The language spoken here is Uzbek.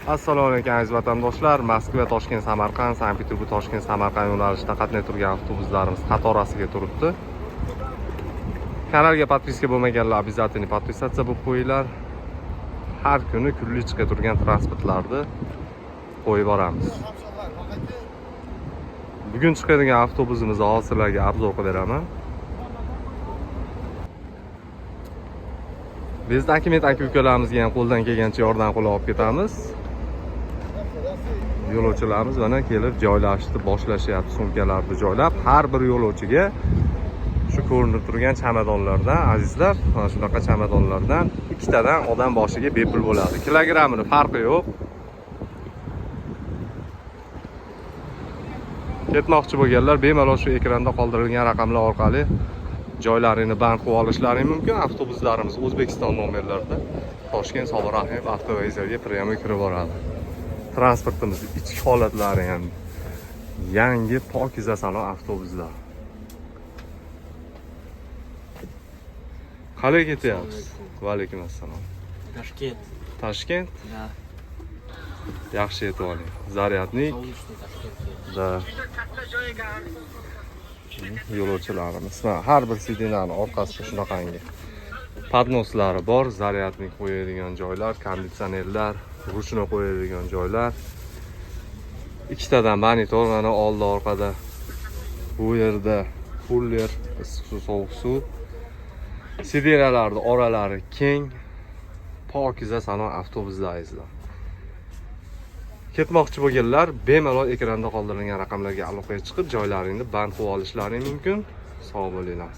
Assalomu alaykum aziz vatandoshlar. Moskva, Toshkent, Samarqand, Sankt-Peterburg, Toshkent, Samarqand yo'nalishida qatnay turgan avtobuslarimiz qatorasiga turibdi. Kanalga podpiska bo'lmaganlar обязательно podpisatsiya bo'lib qo'yinglar. Har kuni kunli chiqib turgan transportlarni qo'yib boramiz. Bugun chiqadigan avtobusimizni hozirlarga obzor qilib beraman. Biz dokument aka-ukalarimizga ham qo'ldan kelgancha yordam qilib olib ketamiz. Yo'lovchilarimiz mana kelib joylashdi, boshlashyapti sumkalarni joylab. Har bir yo'lovchiga shu ko'rinib turgan chamadonlardan, azizlar, mana shunaqa chamadonlardan ikkitadan odam boshiga bepul bo'ladi. Kilogrammining farqi yo'q. Ketmoqchi bo'lganlar bemalol shu ekranda qoldirilgan raqamlar orqali joylarini band qilib olishlari mumkin. Avtobuslarimiz O'zbekiston nomerlarida Toshkent Sobir Rahimov avtovokzaliga pryamoy kirib boradi. Transportimiz ichki holatlari ham yangi pokiza salon avtobuslar. Qalay ketyapsiz? Va alaykum assalom. Toshkent. Toshkent? Da. Yaxshi yetib oling. Zaryadnik. Da. Yo'lovchilarimiz har bir sidinaning orqasida shunaqangi podnoslari bor, zaryadnik qo'yadigan joylar, konditsionerlar, ruchno qo'yadigan joylar. Ikkitadan monitor mana oldi orqada. Bu yerda cooler, issiq suv, sovuq suv. Sidinalarning oralari keng, pokiza salon avtobuslar. Ketmoqchi bo'lganlar bemalol ekranda qoldirilgan raqamlarga aloqaga chiqib joylaringni band qilib olishlari mumkin. Sog' bo'linglar.